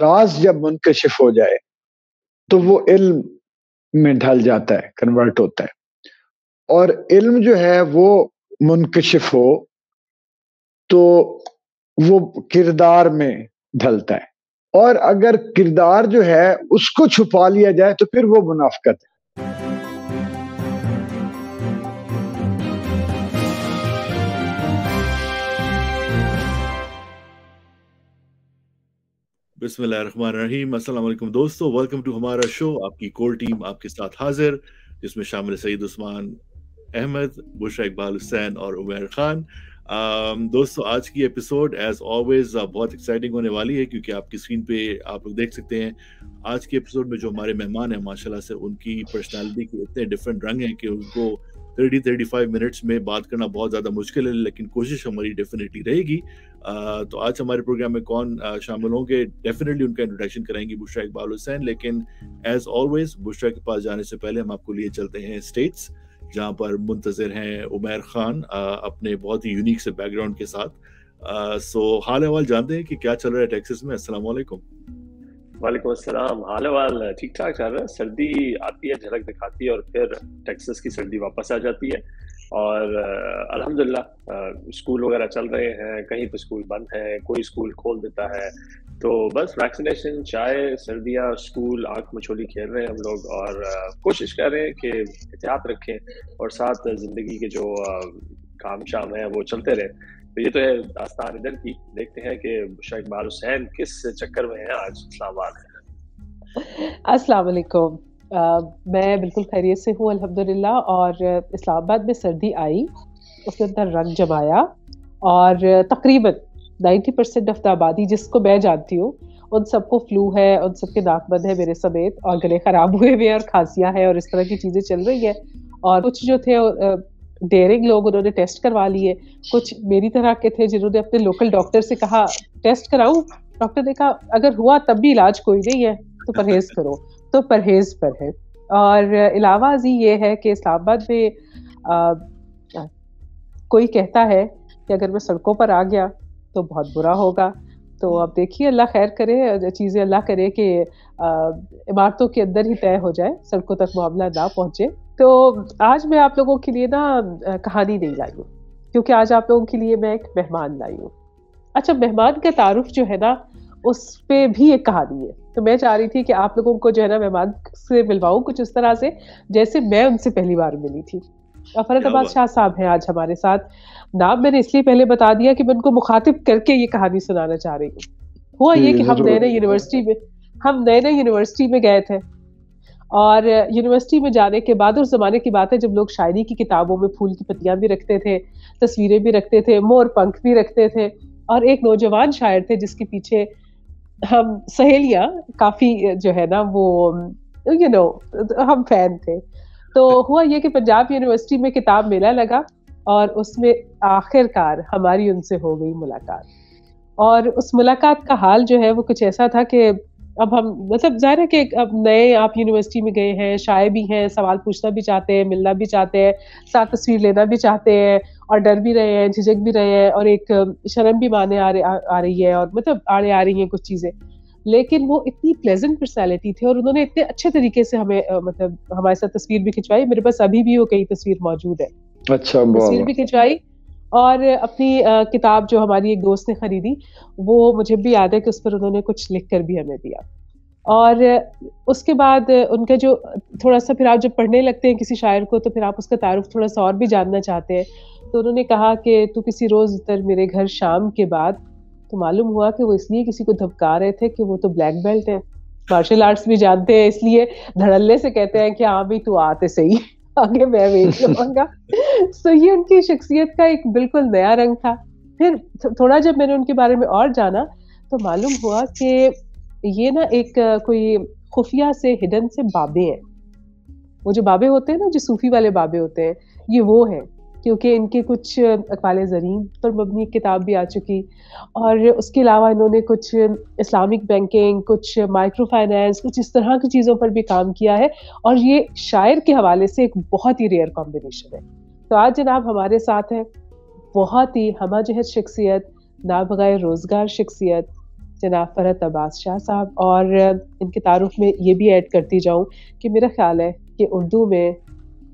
راز جب منکشف ہو جائے تو وہ علم میں ڈھل جاتا ہے، کنورٹ ہوتا ہے، اور علم جو ہے وہ منکشف ہو تو وہ کردار میں ڈھلتا ہے، اور اگر کردار جو ہے اس کو چھپا لیا جائے تو پھر وہ منافقت ہے۔ بسم اللہ الرحمن الرحیم۔ السلام علیکم دوستو، ویلکم ٹو ہمارا شو۔ آپ کی کور ٹیم آپ کے ساتھ حاضر، جس میں شامل سعید عثمان احمد، بشرا اقبال حسین اور عمیر خان۔ دوستو آج کی ایپیسوڈ ایز آلویز بہت ایکسائٹنگ ہونے والی ہے، کیونکہ آپ کی اسکرین پہ آپ لوگ دیکھ سکتے ہیں آج کی ایپیسوڈ میں جو ہمارے مہمان ہیں ماشاءاللہ سے ان کی پرسنالٹی کے اتنے ڈفرینٹ رنگ ہیں کہ ان کو 30-35 منٹس میں بات کرنا بہت زیادہ مشکل ہے، لیکن کوشش ہماری ڈیفینیٹلی رہے گی۔ تو آج ہمارے پروگرام میں کون شامل ہوں گے، ڈیفینیٹلی ان کا انٹروڈکشن کریں گی بشرا اقبال حسین، لیکن ایز آلویز بشرا کے پاس جانے سے پہلے ہم آپ کو لیے چلتے ہیں اسٹیٹس، جہاں پر منتظر ہیں عمیر خان اپنے بہت ہی یونیک سے بیک گراؤنڈ کے ساتھ۔ سو حال احوال جانتے ہیں کہ کیا چل رہا ہے ٹیکساس میں۔ السلام علیکم۔ وعلیکم السلام۔ حال احوال ٹھیک ٹھاک چل رہا ہے، سردی آتی ہے، جھلک دکھاتی ہے، اور پھر ٹیکساس کی سردی واپس آ جاتی ہے، اور الحمدللہ اسکول وغیرہ چل رہے ہیں، کہیں پہ اسکول بند ہیں، کوئی اسکول کھول دیتا ہے، تو بس ویکسینیشن، چائے، سردیاں، اسکول، آنکھ مچھولی کھیل رہے ہیں ہم لوگ، اور کوشش کر رہے ہیں کہ احتیاط رکھیں اور ساتھ زندگی کے جو کام شام ہیں وہ چلتے رہیں۔ تو یہ تو ہے داستان ادھر کی۔ دیکھتے ہیں کہ بشرا اقبال حسین کس چکر میں ہیں آج اسلام آباد۔ السلام علیکم۔ میں بالکل خیریت سے ہوں الحمدللہ، اور اسلام آباد میں سردی آئی، اس نے اندر رنگ جمایا، اور تقریباً 90% آف دا آبادی جس کو میں جانتی ہوں ان سب کو فلو ہے، ان سب کے ناک بند ہے میرے سمیت، اور گلے خراب ہوئے ہوئے اور کھانسیاں ہیں اور اس طرح کی چیزیں چل رہی ہیں، اور کچھ جو تھے ڈیرنگ لوگ انہوں نے ٹیسٹ کروا لیے، کچھ میری طرح کے تھے جنہوں نے اپنے لوکل ڈاکٹر سے کہا ٹیسٹ کراؤں، ڈاکٹر نے کہا اگر ہوا تب بھی علاج کوئی نہیں ہے تو پرہیز کرو، تو پرہیز پر ہے۔ اور علاوہ ازیں یہ ہے کہ اسلام آباد میں کوئی کہتا ہے کہ اگر میں سڑکوں پر آ گیا تو بہت برا ہوگا، تو اب دیکھیے اللہ خیر کرے، چیزیں اللہ کرے کہ عمارتوں کے اندر ہی طے ہو جائے، سڑکوں تک معاملہ نہ پہنچے۔ تو آج میں آپ لوگوں کے لیے نا کہانی نہیں لائی ہوں، کیونکہ آج آپ لوگوں کے لیے میں ایک مہمان لائی ہوں۔ اچھا، مہمان کا تعارف جو ہے نا اس پہ بھی ایک کہانی ہے، تو میں چاہ رہی تھی کہ آپ لوگوں کو جو ہے نا مہمان سے ملواؤں کچھ اس طرح سے جیسے میں ان سے پہلی بار ملی تھی۔ فرحت عباس شاہ صاحب ہیں آج ہمارے ساتھ۔ نام میں نے اس لیے پہلے بتا دیا کہ میں ان کو مخاطب کر کے یہ کہانی سنانا چاہ رہی ہوں۔ ہوا یہ کہ ہم نئے نئے یونیورسٹی میں گئے تھے، اور یونیورسٹی میں جانے کے بعد اس زمانے کی بات ہے جب لوگ شاعری کی کتابوں میں پھول کی پتیاں بھی رکھتے تھے، تصویریں بھی رکھتے تھے، مور پنکھ بھی رکھتے تھے، اور ایک نوجوان شاعر تھے جس کے پیچھے ہم سہیلیاں کافی جو ہے نا وہ ہم فین تھے۔ تو ہوا یہ کہ پنجاب یونیورسٹی میں کتاب میلہ لگا، اور اس میں آخر کار ہماری ان سے ہو گئی ملاقات، اور اس ملاقات کا حال جو ہے وہ کچھ ایسا تھا کہ اب ہم مطلب ظاہر ہے کہ اب نئے آپ یونیورسٹی میں گئے ہیں، شائع بھی ہیں، سوال پوچھنا بھی چاہتے ہیں، ملنا بھی چاہتے ہیں، ساتھ تصویر لینا بھی چاہتے ہیں، اور ڈر بھی رہے ہیں، جھجک بھی رہے ہیں، اور ایک شرم بھی مانے آ رہی ہے، اور مطلب آڑے آ رہی ہیں کچھ چیزیں، لیکن وہ اتنی پلیزنٹ پرسنالٹی تھے، اور انہوں نے اتنے اچھے طریقے سے ہمیں مطلب ہمارے ساتھ تصویر بھی کھنچوائی۔ میرے پاس ابھی بھی وہ کئی تصویر موجود ہے، اچھا، تصویر بھی کھنچوائی، اور اپنی کتاب جو ہماری ایک دوست نے خریدی وہ مجھے بھی یاد ہے کہ اس پر انہوں نے کچھ لکھ کر بھی ہمیں دیا۔ اور اس کے بعد ان کا جو تھوڑا سا پھر آپ جب پڑھنے لگتے ہیں کسی شاعر کو تو پھر آپ اس کا تعارف تھوڑا سا اور بھی جاننا چاہتے ہیں، تو انہوں نے کہا کہ تو کسی روز اتر میرے گھر شام کے بعد، تو معلوم ہوا کہ وہ اس لیے کسی کو دھمکا رہے تھے کہ وہ تو بلیک بیلٹ ہیں، مارشل آرٹس بھی جانتے ہیں، اس لیے دھڑلے سے کہتے ہیں کہ ہاں بھی تو آتے صحیح، آگے میں ویٹ لوں گا۔ سو یہ ان کی شخصیت کا ایک بالکل نیا رنگ تھا۔ پھر تھوڑا جب میں نے ان کے بارے میں اور جانا تو معلوم ہوا کہ یہ نا ایک کوئی خفیہ سے ہڈن سے بابے ہیں، وہ جو بابے ہوتے ہیں نا، جو صوفی والے بابے ہوتے ہیں، یہ وہ ہیں، کیونکہ ان کے کچھ اقوال زرین پر مبنی کتاب بھی آ چکی، اور اس کے علاوہ انہوں نے کچھ اسلامک بینکنگ، کچھ مائکرو فائنینس، کچھ اس طرح کی چیزوں پر بھی کام کیا ہے، اور یہ شاعر کے حوالے سے ایک بہت ہی ریئر کمبینیشن ہے۔ تو آج جناب ہمارے ساتھ ہیں بہت ہی ہمہ جہت شخصیت، نابغہ روزگار شخصیت، جناب فرحت عباس شاہ صاحب. اور ان کے تعارف میں یہ بھی ایڈ کرتی جاؤں کہ میرا خیال ہے کہ اردو میں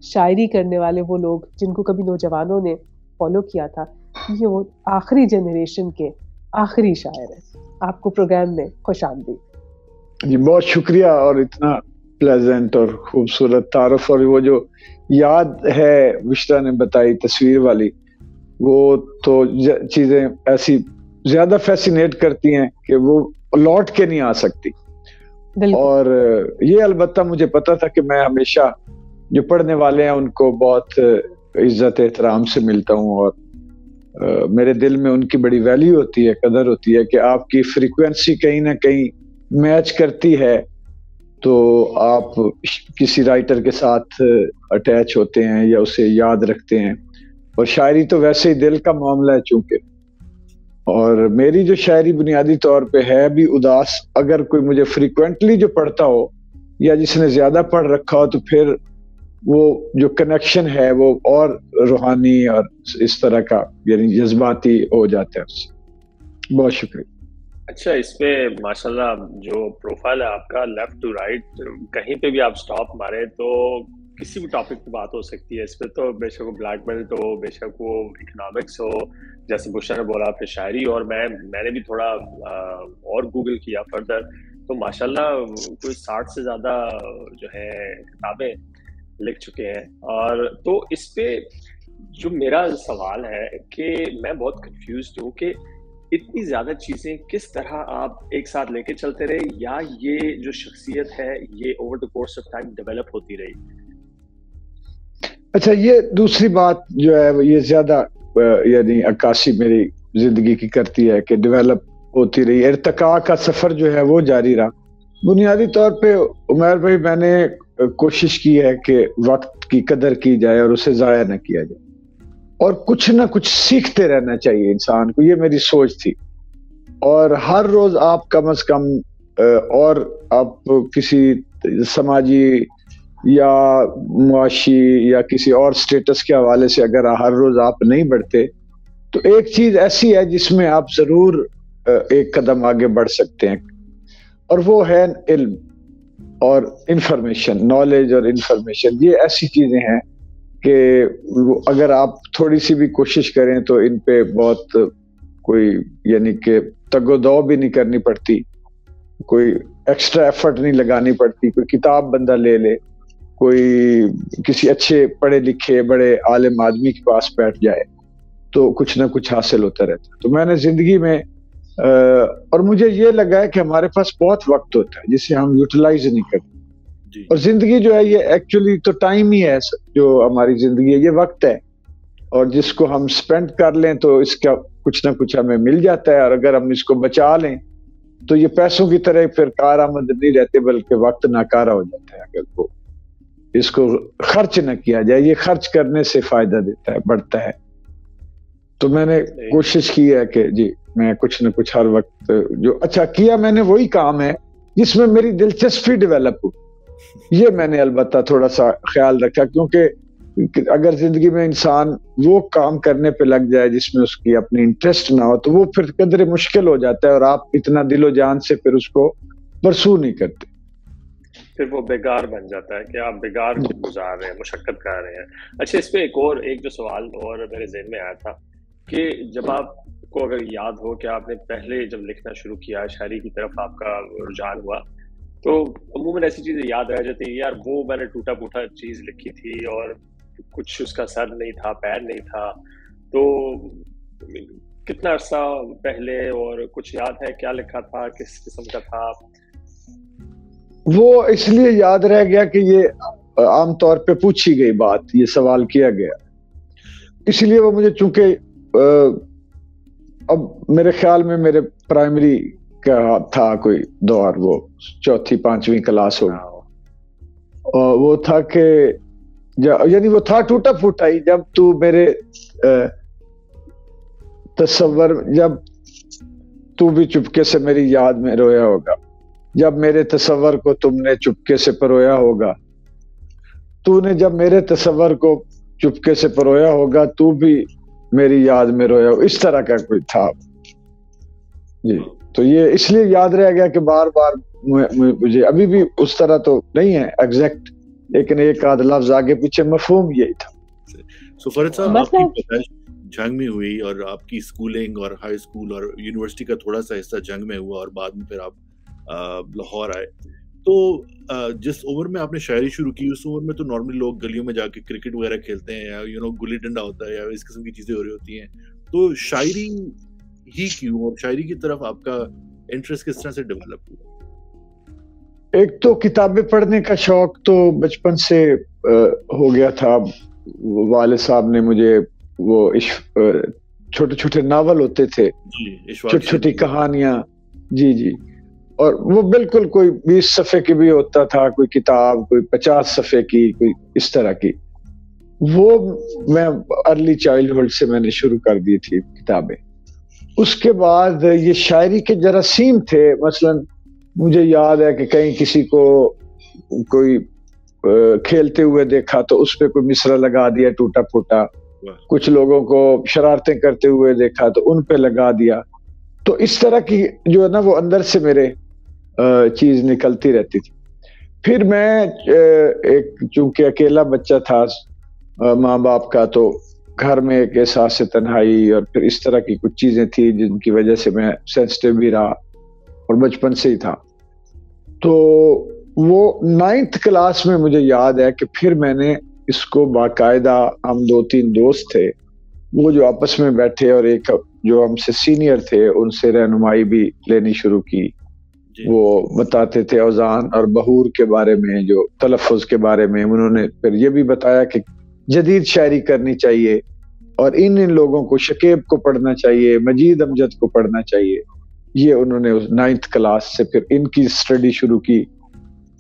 شاعری کرنے والے وہ لوگ جن کو کبھی نوجوانوں نے فالو کیا تھا، یہ وہ آخری جنریشن کے آخری شاعر ہیں. آپ کو پروگرام میں خوش آمدید. جی بہت شکریہ، اور اتنا پلیزنٹ اور خوبصورت تعارف، اور وہ جو یاد ہے بشرا نے بتائی تصویر والی، وہ تو چیزیں ایسی زیادہ فیسینیٹ کرتی ہیں کہ وہ لوٹ کے نہیں آ سکتی. اور یہ البتہ مجھے پتا تھا کہ میں ہمیشہ جو پڑھنے والے ہیں ان کو بہت عزت احترام سے ملتا ہوں، اور میرے دل میں ان کی بڑی ویلیو ہوتی ہے، قدر ہوتی ہے کہ آپ کی فریکوینسی کہیں نہ کہیں میچ کرتی ہے تو آپ کسی رائٹر کے ساتھ اٹیچ ہوتے ہیں یا اسے یاد رکھتے ہیں. اور شاعری تو ویسے ہی دل کا معاملہ ہے چونکہ، اور میری جو شاعری بنیادی طور پہ ہے بھی اداس. اگر کوئی مجھے فریکوینٹلی جو پڑھتا ہو یا جس نے زیادہ پڑھ رکھا ہو تو پھر وہ جو کنیکشن ہے وہ اور روحانی اور اس طرح کا یعنی جذباتی ہو جاتا ہے اس سے. بہت شکریہ. اچھا، اس پہ ماشاءاللہ جو پروفائل ہے آپ کا لیفٹ ٹو رائٹ، کہیں پہ بھی آپ سٹاپ مارے تو کسی بھی ٹاپک پہ بات ہو سکتی ہے. اس پہ تو بے شک وہ بلیک بیلٹ ہو، بے شک وہ اکنامکس ہو، جیسے بشرا نے بولا پھر شاعری، اور میں نے بھی تھوڑا اور گوگل کیا فردر تو ماشاءاللہ کوئی 60 سے زیادہ جو ہے کتابیں لکھ چکے ہیں. اور تو اس پہ جو میرا سوال ہے کہ میں بہت کنفیوزڈ ہوں کہ اتنی زیادہ چیزیں کس طرح آپ ایک ساتھ لے کے چلتے رہے، یا یہ جو شخصیت ہے یہ over the course of time develop ہوتی رہی؟ اچھا، یہ دوسری بات جو ہے یہ زیادہ یعنی عکاسی میری زندگی کی کرتی ہے کہ ڈیولپ ہوتی رہی. ارتقاء کا سفر جو ہے وہ جاری رہا. بنیادی طور پہ عمیر بھائی میں نے کوشش کی ہے کہ وقت کی قدر کی جائے اور اسے ضائع نہ کیا جائے، اور کچھ نہ کچھ سیکھتے رہنا چاہیے انسان کو. یہ میری سوچ تھی. اور ہر روز آپ کم از کم اور آپ کسی سماجی یا معاشی یا کسی اور سٹیٹس کے حوالے سے اگر ہر روز آپ نہیں بڑھتے تو ایک چیز ایسی ہے جس میں آپ ضرور ایک قدم آگے بڑھ سکتے ہیں، اور وہ ہے علم اور انفارمیشن. نالج اور انفارمیشن یہ ایسی چیزیں ہیں کہ اگر آپ تھوڑی سی بھی کوشش کریں تو ان پہ بہت کوئی یعنی کہ تگ و دو بھی نہیں کرنی پڑتی، کوئی ایکسٹرا ایفرٹ نہیں لگانی پڑتی. کوئی کتاب بندہ لے لے، کوئی کسی اچھے پڑھے لکھے بڑے عالم آدمی کے پاس بیٹھ جائے تو کچھ نہ کچھ حاصل ہوتا رہتا ہے. تو میں نے زندگی میں اور مجھے یہ لگا ہے کہ ہمارے پاس بہت وقت ہوتا ہے جسے ہم یوٹیلائز نہیں کرتے. اور زندگی جو ہے یہ ایکچولی تو ٹائم ہی ہے، جو ہماری زندگی ہے یہ وقت ہے، اور جس کو ہم سپینڈ کر لیں تو اس کا کچھ نہ کچھ ہمیں مل جاتا ہے. اور اگر ہم اس کو بچا لیں تو یہ پیسوں کی طرح پھر کارآمد نہیں رہتے بلکہ وقت ناکارہ ہو جاتا ہے اگر وہ اس کو خرچ نہ کیا جائے. یہ خرچ کرنے سے فائدہ دیتا ہے، بڑھتا ہے. تو میں نے کوشش کی ہے کہ جی میں کچھ نہ کچھ ہر وقت جو اچھا کیا میں نے وہی کام ہے جس میں میری دلچسپی ڈیولپ ہو. یہ میں نے البتہ تھوڑا سا خیال رکھا، کیونکہ اگر زندگی میں انسان وہ کام کرنے پہ لگ جائے جس میں اس کی اپنی انٹرسٹ نہ ہو تو وہ پھر قدرے مشکل ہو جاتا ہے، اور آپ اتنا دل و جان سے پھر اس کو پرسو نہیں کرتے، پھر وہ بیگار بن جاتا ہے کہ آپ بیگار گزار رہے ہیں، مشقت کر رہے ہیں. اچھا، اس پہ ایک جو سوال اور میرے ذہن میں آیا تھا کہ جب آپ کو اگر یاد ہو کہ آپ نے پہلے جب لکھنا شروع کیا، شاعری کی طرف آپ کا رجحان ہوا، تو عموماً ایسی چیزیں یاد رہ جاتی ہیں، یار وہ میں نے ٹوٹا پھوٹا چیز لکھی تھی اور کچھ اس کا سر نہیں تھا، پیر نہیں تھا. تو کتنا عرصہ پہلے اور کچھ یاد ہے کیا لکھا تھا، کس قسم کا تھا؟ وہ اس لیے یاد رہ گیا کہ یہ عام طور پہ پوچھی گئی بات، یہ سوال کیا گیا، اس لیے وہ مجھے چونکہ اب میرے خیال میں میرے پرائمری کا تھا کوئی دور، وہ 4تھی 5ویں کلاس ہو، اور وہ تھا کہ یعنی وہ تھا ٹوٹا پھوٹا ہی. جب تو میرے تصور، جب تو بھی چپکے سے میری یاد میں رویا ہوگا، جب میرے تصور کو تم نے چپکے سے پرویا ہوگا، تو نے جب میرے تصور کو چپکے سے پرویا ہوگا، تو بھی میری یاد میں رویا ہو. اس طرح کا کوئی تھا جی. تو یہ اس لیے یاد رہ گیا کہ بار بار مجھے ابھی بھی اس طرح تو نہیں ہے ایگزیکٹ، لیکن ایک آدھ لفظ آگے پیچھے مفہوم یہی تھا. سو فرید صاحب آپ کی پیدائش جنگ میں ہوئی اور آپ کی اسکولنگ اور ہائی اسکول اور یونیورسٹی کا تھوڑا سا حصہ جنگ میں ہوا اور بعد میں پھر آپ لاہور آئے. تو جس عمر میں آپ نے شاعری شروع کی اس عمر میں تو نارملی لوگ گلیوں میں جا کے کرکٹ وغیرہ کھیلتے ہیں یا گلی ڈنڈا ہوتا ہے یا اس قسم کی چیزیں ہو رہی ہوتی ہیں. تو شاعری ہی کیوں اور شاعری کی طرف آپ کا انٹرسٹ کس طرح سے ڈیولپ ہوا؟ ایک تو کتابیں پڑھنے کا شوق تو بچپن سے ہو گیا تھا. والد صاحب نے مجھے وہ چھوٹے چھوٹے ناول ہوتے تھے، چھوٹی چھوٹی کہانیاں، جی اور وہ بالکل کوئی 20 صفحے کی بھی ہوتا تھا کوئی کتاب، کوئی 50 صفحے کی، کوئی اس طرح کی. وہ میں ارلی چائلڈہڈ سے میں نے شروع کر دی تھی کتابیں. اس کے بعد یہ شاعری کے جراثیم تھے. مثلا مجھے یاد ہے کہ کہیں کسی کو کوئی کھیلتے ہوئے دیکھا تو اس پہ کوئی مصرع لگا دیا ٹوٹا پھوٹا، کچھ لوگوں کو شرارتیں کرتے ہوئے دیکھا تو ان پہ لگا دیا. تو اس طرح کی جو ہے نا وہ اندر سے میرے چیز نکلتی رہتی تھی. پھر میں ایک چونکہ اکیلا بچہ تھا ماں باپ کا، تو گھر میں ایک احساس تنہائی اور پھر اس طرح کی کچھ چیزیں تھی جن کی وجہ سے میں سینسٹیو بھی رہا اور بچپن سے ہی تھا. تو وہ 9th کلاس میں مجھے یاد ہے کہ پھر میں نے اس کو باقاعدہ، ہم 2-3 دوست تھے وہ جو آپس میں بیٹھے اور ایک جو ہم سے سینئر تھے ان سے رہنمائی بھی لینی شروع کی. وہ بتاتے تھے اوزان اور بہور کے بارے میں، جو تلفظ کے بارے میں. انہوں نے پھر یہ بھی بتایا کہ جدید شاعری کرنی چاہیے اور ان لوگوں کو، شکیب کو پڑھنا چاہیے، مجید امجد کو پڑھنا چاہیے. یہ انہوں نے 9th کلاس سے پھر ان کی اسٹڈی شروع کی.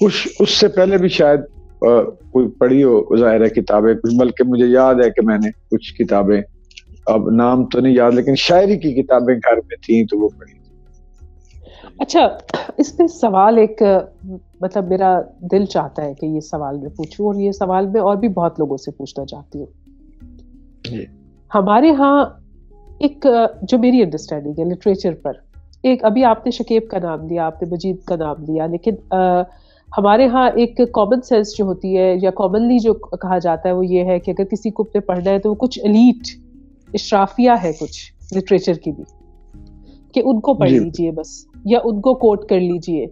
اس سے پہلے بھی شاید کوئی پڑھی ہو ظاہر ہے کتابیں کچھ، بلکہ مجھے یاد ہے کہ میں نے کچھ کتابیں، اب نام تو نہیں یاد، لیکن شاعری کی کتابیں گھر میں تھیں تو وہ پڑھی. اچھا، اس پہ سوال ایک مطلب میرا دل چاہتا ہے کہ یہ سوال میں پوچھوں، اور یہ سوال میں اور بھی بہت لوگوں سے پوچھنا چاہتی ہوں. ہمارے ہاں ایک جو میری انڈرسٹینڈنگ ہے لٹریچر پر، ایک ابھی آپ نے شکیب کا نام لیا، آپ نے مجید کا نام لیا، لیکن ہمارے ہاں ایک کامن سینس جو ہوتی ہے یا کامنلی جو کہا جاتا ہے وہ یہ ہے کہ اگر کسی کو اپنے پڑھنا ہے تو وہ کچھ ایلیٹ اشرافیہ ہے کچھ لٹریچر کی بھی، کہ ان کو پڑھ لیجئے بس، یا ان کو کوٹ کر لیجئے.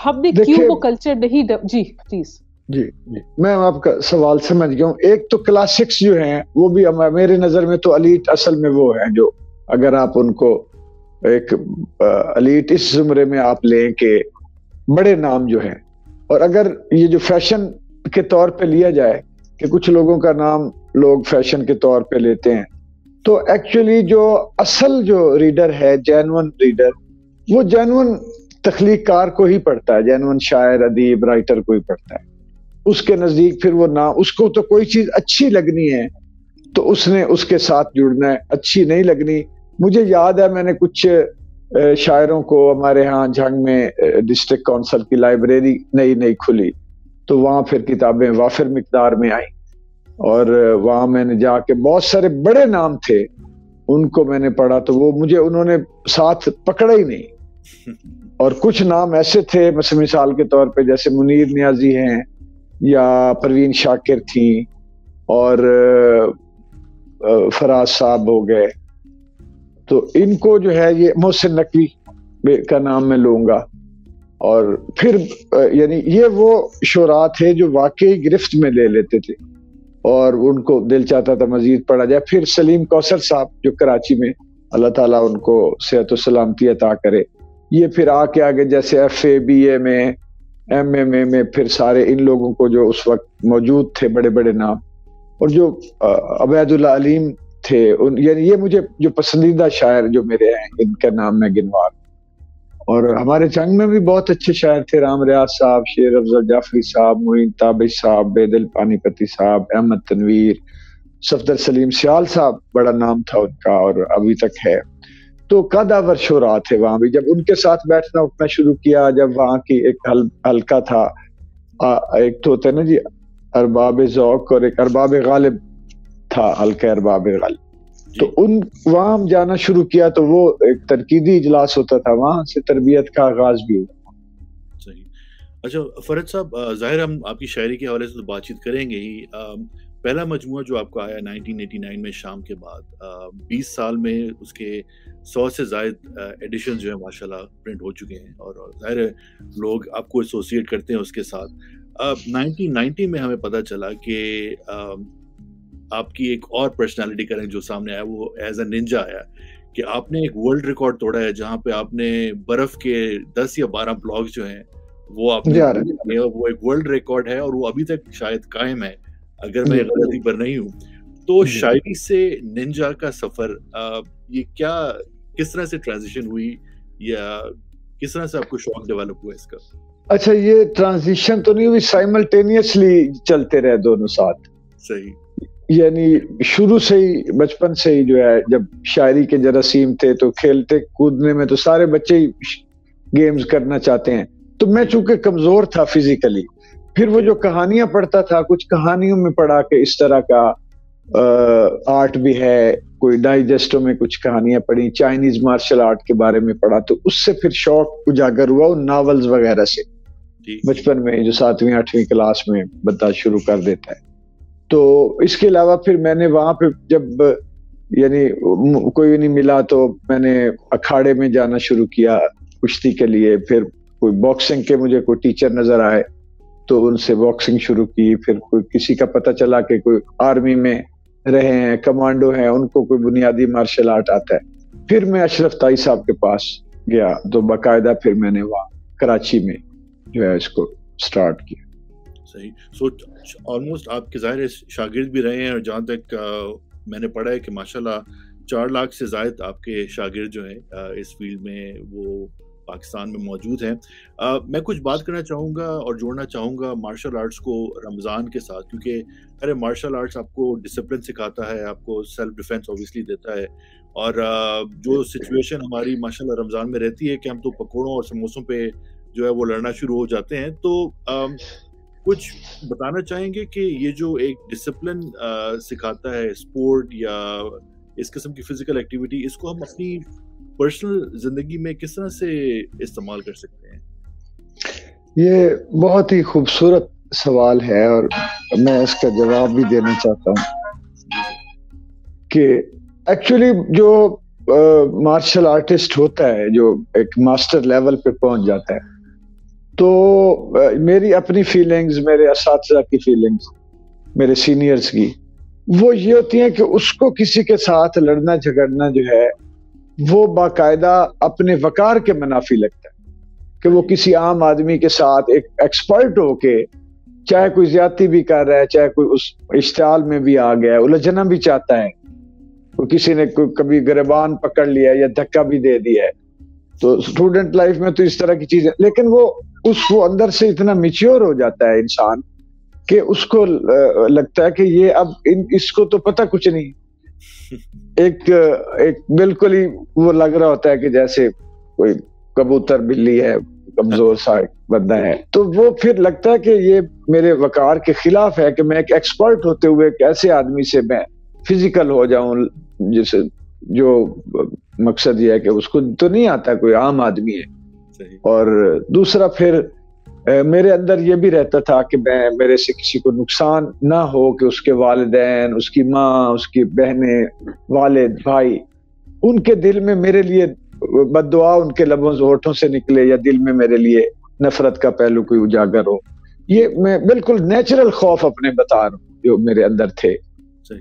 ہم نے کیوں وہ کلچر نہیں؟ جی پلیز. جی میں آپ کا سوال سمجھ گیا ہوں. ایک تو کلاسکس جو ہیں وہ بھی میرے نظر میں تو ایلیٹ اصل میں وہ ہیں جو، اگر آپ ان کو ایک ایلیٹ اس زمرے میں آپ لیں کہ بڑے نام جو ہیں، اور اگر یہ جو فیشن کے طور پہ لیا جائے کہ کچھ لوگوں کا نام لوگ فیشن کے طور پہ لیتے ہیں، تو ایکچولی جو اصل جو ریڈر ہے، جینون ریڈر، وہ جینون تخلیق کار کو ہی پڑھتا ہے، جینون شاعر، ادیب، رائٹر کو ہی پڑھتا ہے. اس کے نزدیک پھر وہ نام، اس کو تو کوئی چیز اچھی لگنی ہے تو اس نے اس کے ساتھ جڑنا ہے، اچھی نہیں لگنی. مجھے یاد ہے میں نے کچھ شاعروں کو، ہمارے ہاں جھنگ میں ڈسٹرکٹ کونسل کی لائبریری نئی کھلی تو وہاں پھر کتابیں وافر مقدار میں آئیں، اور وہاں میں نے جا کے بہت سارے بڑے نام تھے ان کو میں نے پڑھا تو وہ مجھے انہوں نے ساتھ پکڑا ہی نہیں. اور کچھ نام ایسے تھے مثال کے طور پہ جیسے منیر نیازی ہیں یا پروین شاکر تھیں اور فراز صاحب ہو گئے، تو ان کو جو ہے یہ محسن نقوی کا نام میں لوں گا. اور پھر یعنی یہ وہ شعراء تھے جو واقعی گرفت میں لے لیتے تھے اور ان کو دل چاہتا تھا مزید پڑھا جائے. پھر سلیم کوثر صاحب جو کراچی میں، اللہ تعالیٰ ان کو صحت و سلامتی عطا کرے، یہ پھر آگے جیسے FA BA میں MMA میں پھر سارے ان لوگوں کو جو اس وقت موجود تھے بڑے نام، اور جو عبید اللہ علیم تھے، یعنی یہ مجھے جو پسندیدہ شاعر جو میرے ہیں ان کا نام میں گنوا. اور ہمارے جنگ میں بھی بہت اچھے شاعر تھے، رام ریاض صاحب، شیر افضل جعفری صاحب، معین تابش صاحب، بیدل پانی پتی صاحب، احمد تنویر، صفدر سلیم سیال صاحب، بڑا نام تھا ان کا اور ابھی تک ہے. تو قداور شعراء تھے وہاں بھی. جب ان کے ساتھ بیٹھنا اٹھنا شروع کیا، جب وہاں کی ایک حلقہ تھا، ایک تو ہوتا ہے نا جی ارباب ذوق، اور ایک ارباب غالب تھا، حلقہ ارباب غالب. تو وہاں ہم جانا شروع کیا تو وہ ایک تنقیدی اجلاس ہوتا تھا, وہاں سے تربیت کا آغاز بھی ہوا. صحیح. اچھا فرد صاحب, ظاہر ہم آپ کی شاعری کے حوالے سے تو بات چیت کریں گے ہی. پہلا مجموعہ جو آپ کا آیا 1989 میں شام کے بعد, 20 سال میں اس کے 100 سے زائد ایڈیشن جو ہیں ماشاءاللہ پرنٹ ہو چکے ہیں, اور ظاہر ہے لوگ آپ کو ایسوسیٹ کرتے ہیں اس کے ساتھ. 1990 میں ہمیں پتہ چلا کہ آپ کی ایک اور پرسنالٹی کا رنگ جو سامنے آیا وہ ایز اے ننجا آیا, کہ آپ نے ایک ورلڈ ریکارڈ توڑا ہے جہاں پہ آپ نے برف کے 10 یا 12 بلاکس جو ہیں وہ آپ نے, وہ ایک ورلڈ ریکارڈ ہے اور وہ ابھی تک شاید قائم ہے اگر میں غلطی پر نہیں ہوں. تو شاعری سے ننجا کا سفر, یہ کیا کس طرح سے ٹرانزیشن ہوئی یا کس طرح سے آپ کو شوق ڈیولپ ہوا اس کا؟ اچھا, یہ ٹرانزیشن تو نہیں ہوئی, سائملٹینیسلی چلتے رہے دونوں ساتھ. صحیح. یعنی شروع سے ہی, بچپن سے ہی جو ہے, جب شاعری کے جراثیم تھے تو کھیلتے کودنے میں تو سارے بچے ہی گیمز کرنا چاہتے ہیں. تو میں چونکہ کمزور تھا فزیکلی, پھر وہ جو کہانیاں پڑھتا تھا, کچھ کہانیوں میں پڑھا کہ اس طرح کا آرٹ بھی ہے, کوئی ڈائجسٹوں میں کچھ کہانیاں پڑھی, چائنیز مارشل آرٹ کے بارے میں پڑھا, تو اس سے پھر شوق اجاگر ہوا ان ناولز وغیرہ سے. بچپن میں جو 7ویں 8ویں کلاس میں بندہ شروع کر دیتا ہے. تو اس کے علاوہ پھر میں نے وہاں پہ جب یعنی کوئی نہیں ملا تو میں نے اکھاڑے میں جانا شروع کیا کشتی کے لیے. پھر کوئی باکسنگ کے مجھے کوئی ٹیچر نظر آئے تو ان سے باکسنگ شروع کی. پھر کوئی کسی کا پتہ چلا کہ کوئی آرمی میں رہے ہیں, کمانڈو ہیں, ان کو کوئی بنیادی مارشل آرٹ آتا ہے. پھر میں اشرف تائی صاحب کے پاس گیا تو باقاعدہ پھر میں نے وہاں کراچی میں جو ہے اس کو سٹارٹ کیا. صحیح. سو آلموسٹ آپ کے ظاہر شاگرد بھی رہے ہیں, اور جہاں تک میں نے پڑھا ہے کہ ماشاءاللہ 4 لاکھ سے زائد آپ کے شاگرد جو ہیں اس فیلڈ میں وہ پاکستان میں موجود ہیں. میں کچھ بات کرنا چاہوں گا اور جوڑنا چاہوں گا مارشل آرٹس کو رمضان کے ساتھ, کیونکہ ارے مارشل آرٹس آپ کو ڈسپلن سکھاتا ہے, آپ کو سیلف ڈیفینس اوبیسلی دیتا ہے, اور جو سچویشن ہماری ماشاءاللہ رمضان میں رہتی ہے کہ ہم تو پکوڑوں اور سموسوں پہ جو ہے وہ لڑنا شروع ہو جاتے ہیں. تو کچھ بتانا چاہیں گے کہ یہ جو ایک ڈسپلن سکھاتا ہے اسپورٹ یا اس قسم کی فزیکل ایکٹیویٹی, اس کو ہم اپنی پرسنل زندگی میں کس طرح سے استعمال کر سکتے ہیں؟ یہ بہت ہی خوبصورت سوال ہے اور میں اس کا جواب بھی دینا چاہتا ہوں کہ ایکچولی جو مارشل آرٹسٹ ہوتا ہے, جو ایک ماسٹر لیول پہ پہنچ جاتا ہے, تو میری اپنی فیلنگز, میرے اساتذہ کی فیلنگز, میرے سینئرز کی, وہ یہ ہوتی ہیں کہ اس کو کسی کے ساتھ لڑنا جھگڑنا جو ہے وہ باقاعدہ اپنے وقار کے منافی لگتا ہے کہ وہ کسی عام آدمی کے ساتھ ایک ایکسپرٹ ہو کے, چاہے کوئی زیادتی بھی کر رہا ہے, چاہے کوئی اس اشتعال میں بھی آ گیا ہے, الجھنا بھی چاہتا ہے, کوئی کسی نے کبھی گریبان پکڑ لیا یا دھکا بھی دے دیا ہے, تو اسٹوڈنٹ لائف میں تو اس طرح کی چیزیں, لیکن وہ اندر سے اتنا میچیور ہو جاتا ہے انسان کہ اس کو لگتا ہے کہ یہ اب اس کو تو پتہ کچھ نہیں, ایک بالکل ہی وہ لگ رہا ہوتا ہے کہ جیسے کوئی کبوتر بلی ہے, کمزور سا بندہ ہے. تو وہ پھر لگتا ہے کہ یہ میرے وقار کے خلاف ہے کہ میں ایک ایکسپرٹ ہوتے ہوئے ایک ایسے آدمی سے میں فزیکل ہو جاؤں, جسے جو مقصد یہ ہے کہ اس کو تو نہیں آتا, کوئی عام آدمی ہے. اور دوسرا پھر میرے اندر یہ بھی رہتا تھا کہ میرے سے کسی کو نقصان نہ ہو, کہ اس کے والدین, اس کی ماں, اس کی بہنیں, والد, بھائی, ان کے دل میں میرے لیے بد دعا ان کے لبوں سے ہونٹوں سے نکلے, یا دل میں میرے لیے نفرت کا پہلو کوئی اجاگر ہو. یہ میں بالکل نیچرل خوف اپنے بتا رہا ہوں جو میرے اندر تھے.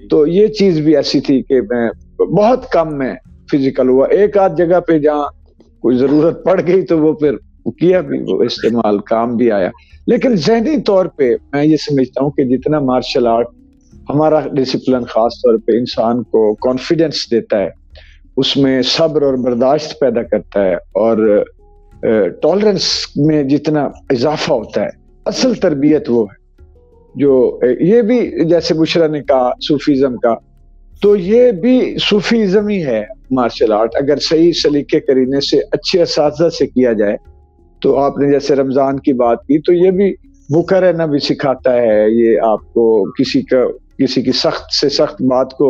تو یہ چیز بھی ایسی تھی کہ میں بہت کم میں فزیکل ہوا. ایک آدھ جگہ پہ جہاں کوئی ضرورت پڑ گئی تو وہ پھر کیا بھی, وہ استعمال کام بھی آیا. لیکن ذہنی طور پہ میں یہ سمجھتا ہوں کہ جتنا مارشل آرٹ ہمارا ڈسپلن خاص طور پہ انسان کو کانفیڈنس دیتا ہے, اس میں صبر اور برداشت پیدا کرتا ہے, اور ٹالرنس میں جتنا اضافہ ہوتا ہے, اصل تربیت وہ ہے. جو یہ بھی جیسے بشرا نے کہا صوفیزم کا, تو یہ بھی صوفیزم ہی ہے مارشل آرٹ, اگر صحیح سلیقے کرینے سے اچھے اساتذہ سے کیا جائے. تو آپ نے جیسے رمضان کی بات کی, تو یہ بھی بھوکا رہنا بھی سکھاتا ہے, یہ آپ کو کسی کی سخت سے سخت بات کو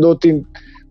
2-3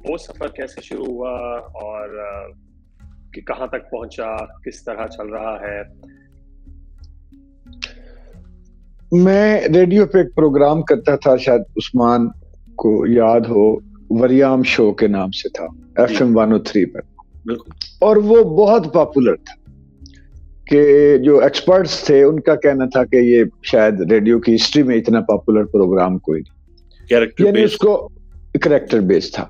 وہ سفر کیسے شروع ہوا اور کہ کہاں تک پہنچا، کس طرح چل رہا ہے؟ میں ریڈیو پہ ایک پروگرام کرتا تھا، شاید عثمان کو یاد ہو، وریام شو کے نام سے تھا، FM 103 پر. بالکل. اور وہ بہت پاپولر تھا کہ جو ایکسپرٹس تھے ان کا کہنا تھا کہ یہ شاید ریڈیو کی ہسٹری میں اتنا پاپولر پروگرام کوئی نہیں، یعنی اس کو کریکٹر بیس تھا.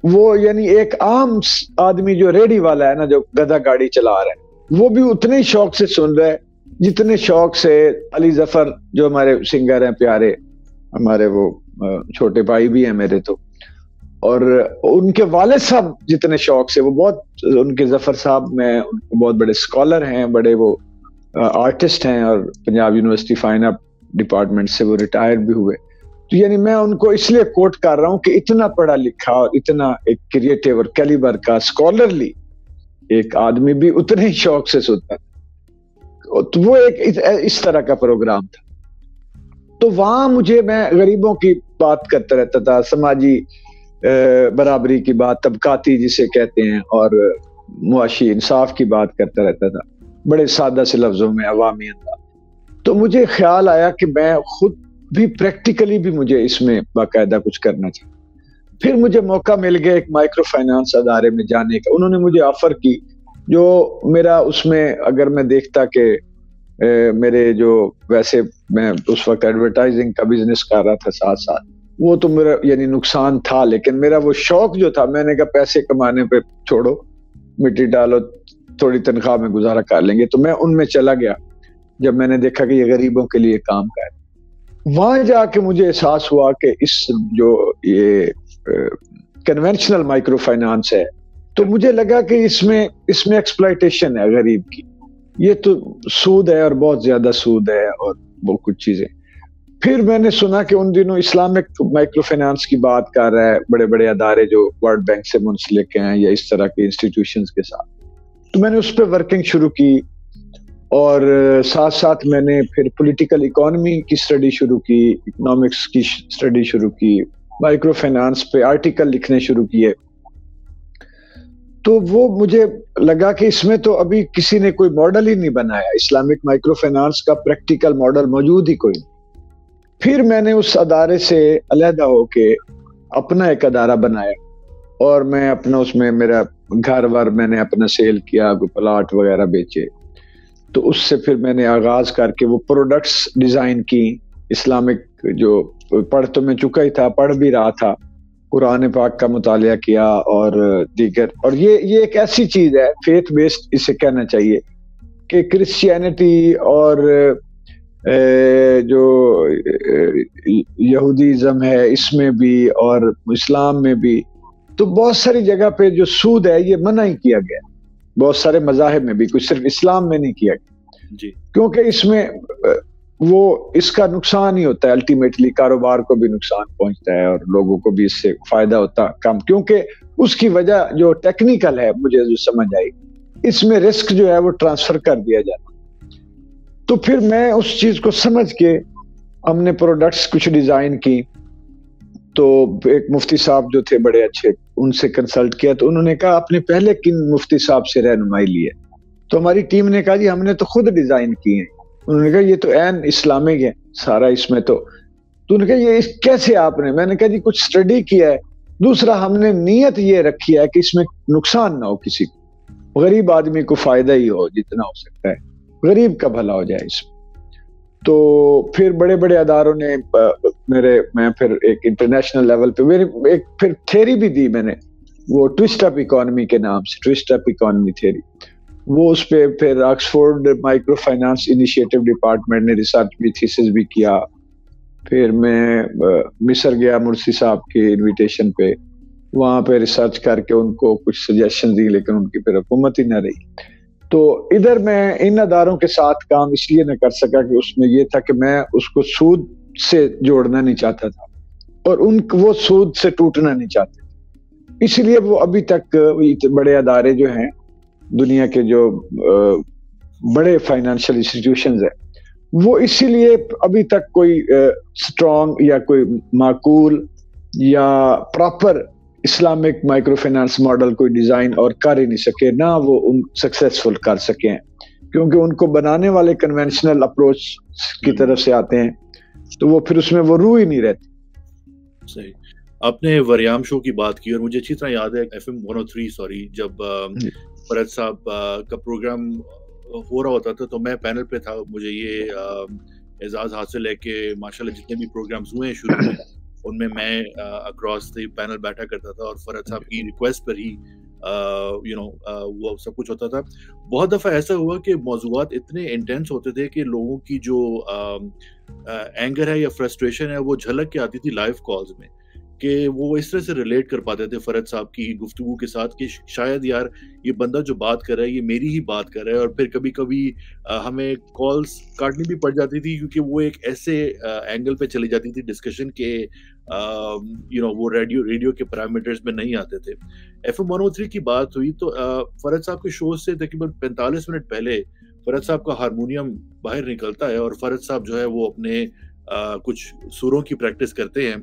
وہ یعنی ایک عام آدمی جو ریڈی والا ہے نا، جو گدھا گاڑی چلا رہا ہے، وہ بھی اتنے ہی شوق سے سن رہا ہے جتنے شوق سے علی ظفر جو ہمارے سنگر ہیں پیارے، ہمارے وہ چھوٹے بھائی بھی ہیں میرے تو، اور ان کے والد صاحب جتنے شوق سے، وہ بہت، ان کے ظفر صاحب میں بہت بڑے اسکالر ہیں، بڑے وہ آرٹسٹ ہیں، اور Punjab university fine art department سے وہ ریٹائر بھی ہوئے. تو یعنی میں ان کو اس لیے کوٹ کر رہا ہوں کہ اتنا پڑھا لکھا اور اتنا ایک کریٹیو اور کیلیبر کا اسکالرلی ایک آدمی بھی اتنے ہی شوق سے سنتا ہے. تو وہ ایک اس طرح کا پروگرام تھا. تو وہاں میں غریبوں کی بات کرتا رہتا تھا، سماجی برابری کی بات، طبقاتی جسے کہتے ہیں، اور معاشی انصاف کی بات کرتا رہتا تھا بڑے سادہ سے لفظوں میں، عوامی انداز. تو مجھے خیال آیا کہ میں خود بھی پریکٹیکلی بھی مجھے اس میں باقاعدہ کچھ کرنا چاہیے. پھر مجھے موقع مل گیا ایک مائکرو فائنانس ادارے میں جانے کا. انہوں نے مجھے آفر کی، جو میرا اس میں اگر میں دیکھتا کہ میرے جو ویسے میں اس وقت ایڈورٹائزنگ کا بزنس کر رہا تھا ساتھ ساتھ، وہ تو میرا یعنی نقصان تھا، لیکن میرا وہ شوق جو تھا، میں نے کہا پیسے کمانے پہ چھوڑو، مٹی ڈالو، تھوڑی تنخواہ میں گزارا کر لیں گے. تو میں ان میں چلا گیا جب میں نے دیکھا کہ یہ غریبوں کے لیے کام کر. وہاں جا کے مجھے احساس ہوا کہ اس جو یہ کنونشنل مائکرو فائنانس ہے، تو مجھے لگا کہ اس میں ایکسپلائٹیشن ہے غریب کی، یہ تو سود ہے اور بہت زیادہ سود ہے اور بہت کچھ چیزیں. پھر میں نے سنا کہ ان دنوں اسلامک مائکرو فائنانس کی بات کر رہا ہے، بڑے بڑے ادارے جو ورلڈ بینک سے منسلک ہیں یا اس طرح کے انسٹیٹیوشنز کے ساتھ. تو میں نے اس پہ ورکنگ شروع کی، اور ساتھ ساتھ میں نے پھر پولیٹیکل اکانومی کی اسٹڈی شروع کی، اکنامکس کی اسٹڈی شروع کی، مائکرو فائنانس پہ آرٹیکل لکھنے شروع کیے. تو وہ مجھے لگا کہ اس میں تو ابھی کسی نے کوئی ماڈل ہی نہیں بنایا، اسلامک مائکرو فائنانس کا پریکٹیکل ماڈل موجود ہی کوئی نہیں. پھر میں نے اس ادارے سے علیحدہ ہو کے اپنا ایک ادارہ بنایا، اور میں اپنا اس میں میرا گھر ور میں نے اپنا سیل کیا، کوئی پلاٹ وغیرہ بیچے. تو اس سے پھر میں نے آغاز کر کے وہ پروڈکٹس ڈیزائن کی، اسلامک جو پڑھ تو میں چکا ہی تھا، پڑھ بھی رہا تھا، قرآن پاک کا مطالعہ کیا اور دیگر. اور یہ ایک ایسی چیز ہے، فیتھ بیسڈ اسے کہنا چاہیے، کہ کرسچینٹی اور جو یہودیزم ہے اس میں بھی اور اسلام میں بھی، تو بہت ساری جگہ پہ جو سود ہے یہ منع ہی کیا گیا، بہت سارے مذاہب میں بھی، کچھ صرف اسلام میں نہیں کیا گیا جی. کیونکہ اس میں وہ اس کا نقصان ہی ہوتا ہے، الٹیمیٹلی کاروبار کو بھی نقصان پہنچتا ہے اور لوگوں کو بھی اس سے فائدہ ہوتا کم، کیونکہ اس کی وجہ جو ٹیکنیکل ہے مجھے جو سمجھ آئی، اس میں رسک جو ہے وہ ٹرانسفر کر دیا جاتا. تو پھر میں اس چیز کو سمجھ کے ہم نے پروڈکٹس کچھ ڈیزائن کی. تو ایک مفتی صاحب جو تھے بڑے اچھے، ان سے کنسلٹ کیا، تو انہوں نے کہا آپ نے پہلے کن مفتی صاحب سے رہنمائی لی ہے؟ تو ہماری ٹیم نے کہا جی ہم نے تو خود ڈیزائن کی ہیں. انہوں نے کہا یہ تو عین اسلامک ہے سارا اس میں. تو انہوں نے کہا یہ کیسے آپ نے؟ میں نے کہا جی کچھ اسٹڈی کیا ہے، دوسرا ہم نے نیت یہ رکھی ہے کہ اس میں نقصان نہ ہو کسی کو، غریب آدمی کو فائدہ ہی ہو جتنا ہو سکتا ہے، غریب کا بھلا ہو جائے اس میں. تو پھر بڑے بڑے اداروں نے میں پھر ایک انٹرنیشنل لیول پہ ایک پھر تھیری بھی دی میں نے، وہ ٹوسٹ اپ اکانومی کے نام سے، ٹوسٹ اپ اکانومی تھیری. وہ اس پہ پھر Oxford micro finance initiative department نے ریسرچ بھی، تھیسس بھی کیا. پھر میں مصر گیا مرسی صاحب کے انویٹیشن پہ، وہاں پہ ریسرچ کر کے ان کو کچھ سجیشن دی، لیکن ان کی پھر حکومت ہی نہ رہی. تو ادھر میں ان اداروں کے ساتھ کام اس لیے نہ کر سکا کہ اس میں یہ تھا کہ میں اس کو سود سے جوڑنا نہیں چاہتا تھا اور وہ سود سے ٹوٹنا نہیں چاہتے. اس لیے وہ ابھی تک بڑے ادارے جو ہیں دنیا کے، جو بڑے فائنینشیل انسٹیٹیوشنز ہیں، وہ اسی لیے ابھی تک کوئی اسٹرانگ یا کوئی معقول یا proper Islamic micro finance model کوئی ڈیزائن اور کر ہی نہیں سکے, نہ وہ ان سکسیسفل کر سکے ہیں, کیونکہ ان کو بنانے والے کنونشنل اپروچ کی طرف سے آتے ہیں, تو وہ پھر اس میں وہ روح ہی نہیں رہتی. صحیح. آپ نے وریام شو کی بات کی اور مجھے اچھی طرح یاد ہے FM 103 جب فرد صاحب کا پروگرام ہو رہا ہوتا تھا تو میں پینل پہ تھا. مجھے یہ اعزاز حاصل ہے کہ ماشاءاللہ جتنے بھی پروگرامز ہوئے ہیں شروع میں ان میں اکراس دی پینل بیٹھا کرتا تھا اور فرد صاحب کی ریکویسٹ پر ہی وہ سب کچھ ہوتا تھا. بہت دفعہ ایسا ہوا کہ موضوعات اتنے انٹینس ہوتے تھے کہ لوگوں کی جو اینگر ہے یا فرسٹریشن ہے وہ جھلک کے آتی تھی لائیو کالز میں, کہ وہ اس طرح سے ریلیٹ کر پاتے تھے فرد صاحب کی گفتگو کے ساتھ کہ شاید یار یہ بندہ جو بات کر رہا ہے یہ میری ہی بات کر رہا ہے. اور پھر کبھی کبھی ہمیں کالز کاٹنی بھی پڑ جاتی تھی کیونکہ وہ ایک ایسے اینگل پہ چلی جاتی تھی ڈسکشن کے وہ ریڈیو کے پیرامیٹرز میں نہیں آتے تھے. FM 103 کی بات ہوئی تو فرد صاحب کے شو سے تقریباً 45 منٹ پہلے فرد صاحب کا ہارمونیم باہر نکلتا ہے اور فرد صاحب جو ہے وہ اپنے کچھ سروں کی پریکٹس کرتے ہیں.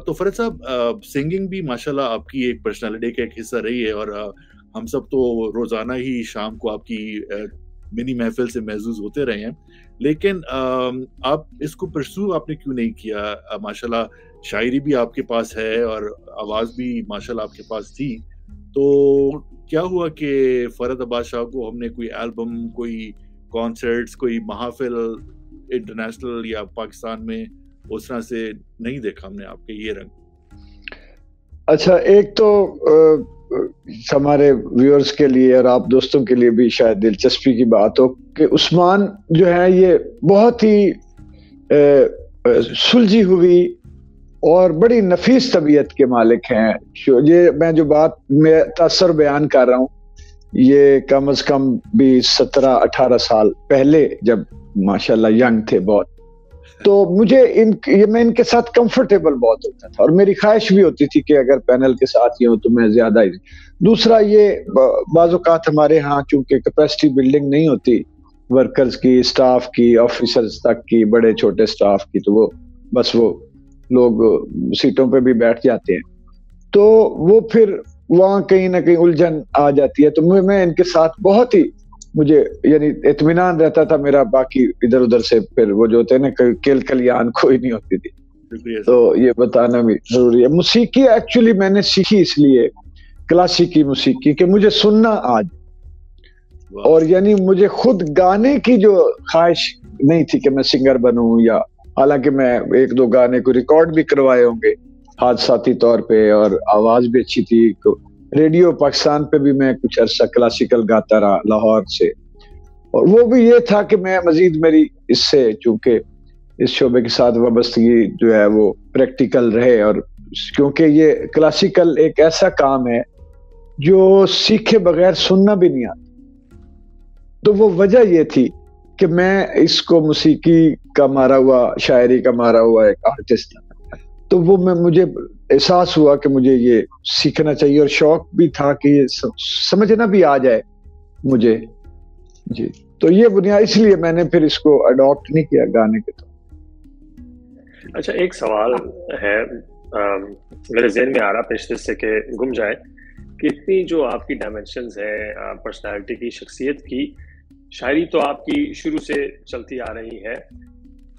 تو فرد صاحب سنگنگ بھی ماشاءاللہ آپ کی ایک پرسنالٹی کا ایک حصہ رہی ہے اور ہم سب تو روزانہ ہی شام کو آپ کی منی محفل سے محظوظ ہوتے رہے ہیں, لیکن آپ اس کو پرسو آپ نے کیوں نہیں کیا؟ ماشاءاللہ شاعری بھی آپ کے پاس ہے اور آواز بھی ماشاءاللہ آپ کے پاس تھی, تو کیا ہوا کہ فرد عباس شاہ کو ہم نے کوئی البم, کوئی کانسرٹس, کوئی محافل انٹرنیشنل یا پاکستان میں اس طرح سے نہیں دیکھا ہم نے آپ کے یہ رنگ؟ اچھا, ایک تو ہمارے ویورز کے لیے اور آپ دوستوں کے لیے بھی شاید دلچسپی کی بات ہو کہ عثمان جو ہے یہ بہت ہی سلجھی ہوئی اور بڑی نفیس طبیعت کے مالک ہیں. یہ میں جو بات میں تاثر بیان کر رہا ہوں یہ کم از کم بھی 17-18 سال پہلے جب ماشاءاللہ ینگ تھے بہت, تو مجھے میں ان کے ساتھ کمفرٹیبل بہت ہوتا تھا اور میری خواہش بھی ہوتی تھی کہ اگر پینل کے ساتھ یہ ہوں تو میں زیادہ ہی. دوسرا یہ بعض اوقات ہمارے ہاں چونکہ کیپیسٹی بلڈنگ نہیں ہوتی ورکرز کی, اسٹاف کی, آفیسرز تک کی, بڑے چھوٹے اسٹاف کی, تو وہ بس وہ لوگ سیٹوں پہ بھی بیٹھ جاتے ہیں, تو وہ پھر وہاں کہیں نہ کہیں الجھن آ جاتی ہے. تو میں ان کے ساتھ بہت ہی مجھے یعنی اطمینان رہتا تھا میرا, باقی ادھر ادھر سے پھر وہ جو ہوتے ہیں نا کلیان کوئی نہیں ہوتی تھی. تو یہ بتانا بھی ضروری ہے. موسیقی ایکچولی میں نے سیکھی اس لیے کلاسیکی موسیقی کہ مجھے سننا آج, اور یعنی مجھے خود گانے کی جو خواہش نہیں تھی کہ میں سنگر بنوں, یا حالانکہ میں 1-2 گانے کو ریکارڈ بھی کروائے ہوں گے حادثاتی طور پہ اور آواز بھی اچھی تھی. ریڈیو پاکستان پہ بھی میں کچھ عرصہ کلاسیکل گاتا رہا لاہور سے, اور وہ بھی یہ تھا کہ میں مزید میری اس سے چونکہ اس شعبے کے ساتھ وابستگی جو ہے وہ پریکٹیکل رہے, اور کیونکہ یہ کلاسیکل ایک ایسا کام ہے جو سیکھے بغیر سننا بھی نہیں آتا. تو وہ وجہ یہ تھی کہ میں اس کو موسیقی کا مارا ہوا, شاعری کا مارا ہوا ایک آرٹسٹ, تو وہ مجھے احساس ہوا کہ مجھے یہ سیکھنا چاہیے, اور شوق بھی تھا کہ یہ سمجھنا بھی آ جائے مجھے. جی, تو یہ بنیاد اس لیے میں نے پھر اس کو اڈاپٹ نہیں کیا گانے کے طور. اچھا, ایک سوال ہے میرے ذہن میں آ رہا پیشتر سے کہ گم جائے کہ اتنی جو آپ کی ڈائمینشنز ہے پرسنالٹی کی, شخصیت کی, شاعری تو آپ کی شروع سے چلتی آ رہی ہے.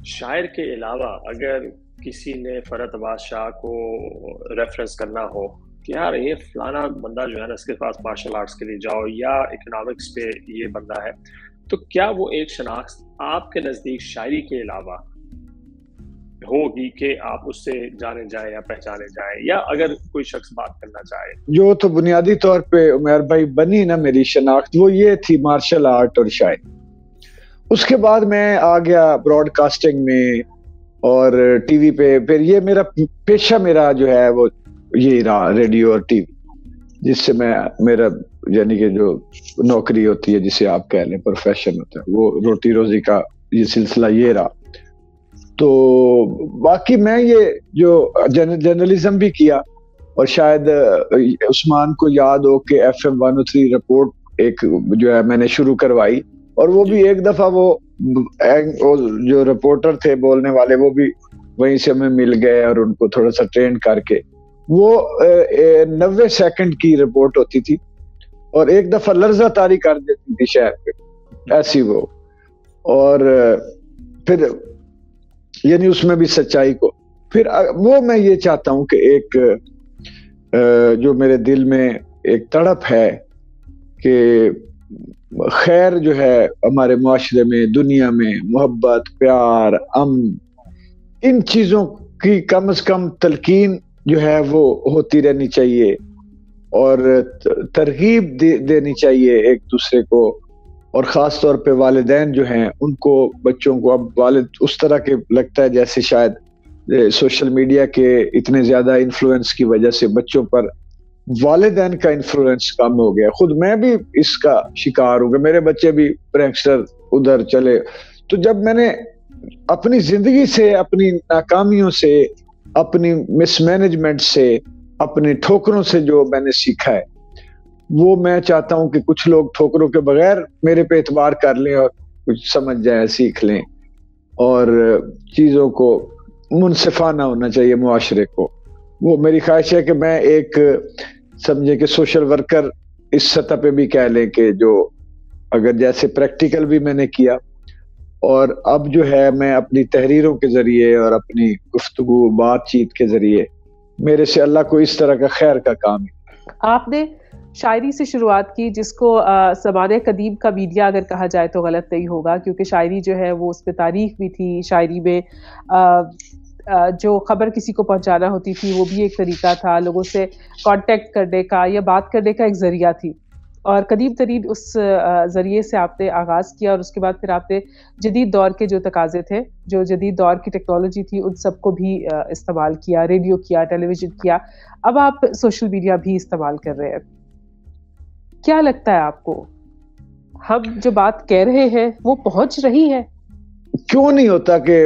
شاعر کے علاوہ اگر کسی نے فرد عباس شاہ کو ریفرنس کرنا ہو کہ یار یہ فلانا بندہ جو ہے نا اس کے پاس مارشل آرٹس کے لیے جاؤ یا اکنامکس پہ یہ بندہ ہے, تو کیا وہ ایک شناخت آپ کے نزدیک شاعری کے علاوہ ہوگی کہ آپ اس سے جانے جائیں یا پہچانے جائیں, یا اگر کوئی شخص بات کرنا چاہے؟ جو تو بنیادی طور پہ عمیر بھائی بنی نا میری شناخت وہ یہ تھی مارشل آرٹ اور شاعری. اس کے بعد میں آ گیا براڈ کاسٹنگ میں اور ٹی وی پہ. پھر یہ میرا پیشہ میرا جو ہے وہ یہی رہا, ریڈیو اور ٹی وی, جس سے میں میرا یعنی کہ جو نوکری ہوتی ہے جسے آپ کہہ لیں پروفیشن ہوتا ہے, وہ روٹی روزی کا یہ سلسلہ یہ رہا. تو باقی میں یہ جو جرنلزم بھی کیا, اور شاید عثمان کو یاد ہو کہ FM 103 رپورٹ ایک جو ہے میں نے شروع کروائی, اور وہ بھی ایک دفعہ وہ جو رپورٹر تھے بولنے والے وہ بھی وہیں سے ہمیں مل گئے اور ان کو تھوڑا سا ٹرین کر کے وہ 90 سیکنڈ کی رپورٹ ہوتی تھی اور ایک دفعہ لرزہ طاری کر دیتی تھی شہر پہ ایسی وہ. اور پھر یعنی اس میں بھی سچائی کو پھر وہ میں یہ چاہتا ہوں کہ ایک جو میرے دل میں ایک تڑپ ہے کہ خیر جو ہے ہمارے معاشرے میں, دنیا میں, محبت, پیار, امن, ان چیزوں کی کم از کم تلقین جو ہے وہ ہوتی رہنی چاہیے اور ترغیب دینی چاہیے ایک دوسرے کو. اور خاص طور پہ والدین جو ہیں ان کو بچوں کو, اب والد اس طرح کے لگتا ہے جیسے شاید سوشل میڈیا کے اتنے زیادہ انفلوئنس کی وجہ سے بچوں پر والدین کا انفلوئنس کم ہو گیا. خود میں بھی اس کا شکار ہوں گا, میرے بچے بھی پرینکسٹر ادھر چلے. تو جب میں نے اپنی زندگی سے, اپنی ناکامیوں سے, اپنی مس مینجمنٹ سے, اپنی ٹھوکروں سے جو میں نے سیکھا ہے, وہ میں چاہتا ہوں کہ کچھ لوگ ٹھوکروں کے بغیر میرے پہ اعتبار کر لیں اور کچھ سمجھ جائیں, سیکھ لیں. اور چیزوں کو منصفانہ ہونا چاہیے معاشرے کو. وہ میری خواہش ہے کہ میں ایک سمجھے کہ سوشل ورکر اس سطح پہ بھی کہہ لیں کہ جو اگر جیسے پریکٹیکل بھی میں نے کیا, اور اب جو ہے میں اپنی تحریروں کے ذریعے اور اپنی گفتگو بات چیت کے ذریعے میرے سے اللہ کو اس طرح کا خیر کا کام ہے. آپ نے شاعری سے شروعات کی, جس کو زمانہ قدیم کا میڈیا اگر کہا جائے تو غلط نہیں ہوگا, کیونکہ شاعری جو ہے وہ اس پہ تاریخ بھی تھی. شاعری میں جو خبر کسی کو پہنچانا ہوتی تھی وہ بھی ایک طریقہ تھا, لوگوں سے کانٹیکٹ کرنے کا یا بات کرنے کا ایک ذریعہ تھی. اور قدیم ترین اس ذریعے سے آپ نے آغاز کیا, اور اس کے بعد پھر آپ نے جدید دور کے جو تقاضے تھے, جو جدید دور کی ٹیکنالوجی تھی, ان سب کو بھی استعمال کیا, ریڈیو کیا, ٹیلی ویژن کیا, اب آپ سوشل میڈیا بھی استعمال کر رہے ہیں. کیا لگتا ہے آپ کو, ہم جو بات کہہ رہے ہیں وہ پہنچ رہی ہے؟ کیوں نہیں ہوتا کہ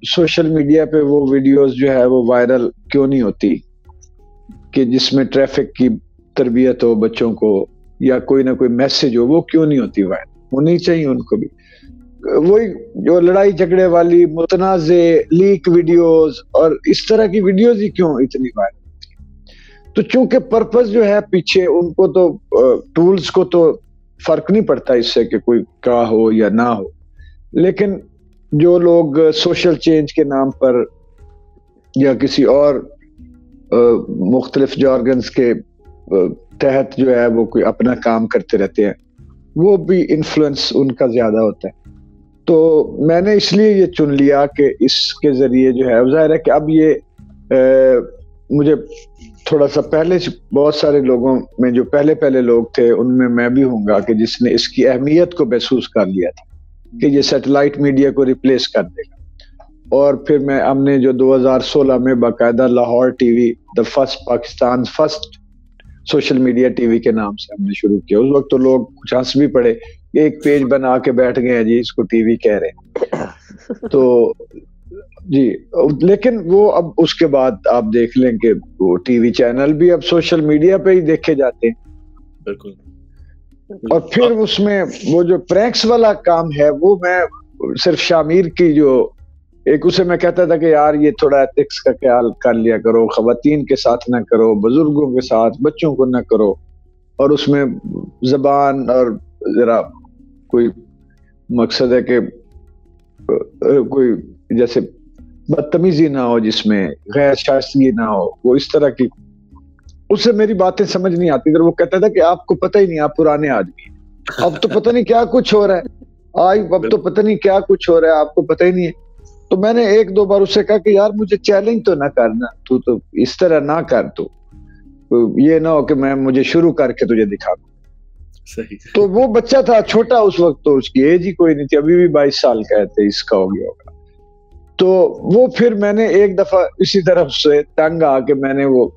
سوشل میڈیا پہ وہ ویڈیوز جو ہے وہ وائرل کیوں نہیں ہوتی, کہ جس میں ٹریفک کی تربیت ہو بچوں کو یا کوئی نہ کوئی میسج ہو, وہ کیوں نہیں ہوتی وائرل؟ ہونی چاہیے ان کو بھی. وہی جو لڑائی جھگڑے والی متنازع لیک ویڈیوز اور اس طرح کی ویڈیوز ہی کیوں اتنی وائرل؟ تو چونکہ پرپز جو ہے پیچھے, ان کو تو ٹولز کو تو فرق نہیں پڑتا اس سے کہ کوئی کیا ہو یا نہ ہو, لیکن جو لوگ سوشل چینج کے نام پر یا کسی اور مختلف جارگنز کے تحت جو ہے وہ کوئی اپنا کام کرتے رہتے ہیں, وہ بھی انفلوئنس ان کا زیادہ ہوتا ہے. تو میں نے اس لیے یہ چن لیا کہ اس کے ذریعے جو ہے, ظاہر ہے کہ اب یہ مجھے تھوڑا سا پہلے سے بہت سارے لوگوں میں جو پہلے لوگ تھے ان میں میں بھی ہوں گا کہ جس نے اس کی اہمیت کو محسوس کر لیا تھا کہ یہ سیٹلائٹ میڈیا کو ریپلیس کر دے گا. اور پھر ہم نے جو 2016 میں باقاعدہ Lahore T V, the first Pakistan first social media T V کے نام سے ہم نے شروع کیا. اس وقت تو لوگ کچھ ہنس بھی پڑے, ایک پیج بنا کے بیٹھ گئے ہیں جی اس کو ٹی وی کہہ رہے ہیں. تو جی, لیکن وہ اب اس کے بعد آپ دیکھ لیں کہ وہ ٹی وی چینل بھی اب سوشل میڈیا پہ ہی دیکھے جاتے ہیں. بالکل. اور پھر اس میں وہ جو پرینکس والا کام ہے, وہ میں صرف شامیر کی جو ایک اسے میں کہتا تھا کہ یار یہ تھوڑا ایتھکس کا خیال کر لیا کرو, خواتین کے ساتھ نہ کرو, بزرگوں کے ساتھ, بچوں کو نہ کرو, اور اس میں زبان اور ذرا کوئی مقصد ہے کہ کوئی جیسے بدتمیزی نہ ہو, جس میں غیر شائستگی نہ ہو, وہ اس طرح کی. اس سے میری باتیں سمجھ نہیں آتی. اگر وہ کہتا تھا کہ آپ کو پتہ ہی نہیں, آپ پرانے آدمی ہیں, اب تو پتہ نہیں کیا کچھ ہو رہا ہے, اب تو پتہ نہیں کیا کچھ ہو رہا ہے, آپ کو پتہ ہی نہیں ہے. تو میں نے ایک دو بار اس سے کہا کہ یار مجھے چیلنج تو نہ کرنا, تو اس طرح نہ کر, تو یہ نہ ہو کہ میں مجھے شروع کر کے تجھے دکھا دوں. صحیح. تو وہ بچہ تھا چھوٹا اس وقت, تو اس کی ایج ہی کوئی نہیں تھی, ابھی بھی 22 سال کا ہے, 23 کا ہو گیا ہوگا. تو وہ پھر میں نے ایک دفعہ اسی طرف سے تنگ آ کے میں نے وہ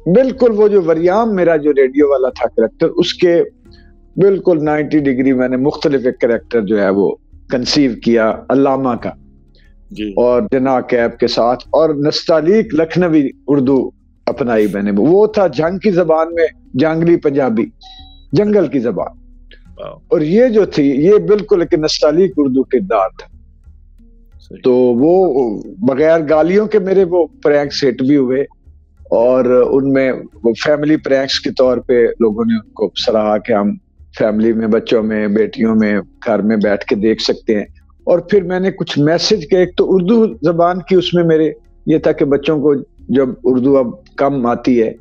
بالکل وہ جو وریام میرا جو ریڈیو والا تھا کریکٹر, اس کے بالکل 90 ڈگری میں نے مختلف ایک کریکٹر جو ہے وہ کنسیو کیا علامہ کا اور جنا کیب کے ساتھ, اور نستعلیق لکھنوی اردو اپنائی میں نے. وہ تھا جنگ کی زبان میں جنگلی پنجابی, جنگل کی زبان, اور یہ جو تھی یہ بالکل ایک نستعلیق اردو کردار تھا. تو وہ بغیر گالیوں کے میرے وہ پرینکس ہٹ بھی ہوئے, اور ان میں فیملی پرینکس کے طور پہ لوگوں نے ان کو سراہا کہ ہم فیملی میں بچوں میں بیٹیوں میں گھر میں بیٹھ کے دیکھ سکتے ہیں. اور پھر میں نے کچھ میسج کے ایک تو اردو زبان کی اس میں میرے یہ تھا کہ بچوں کو جب اردو اب کم آتی ہے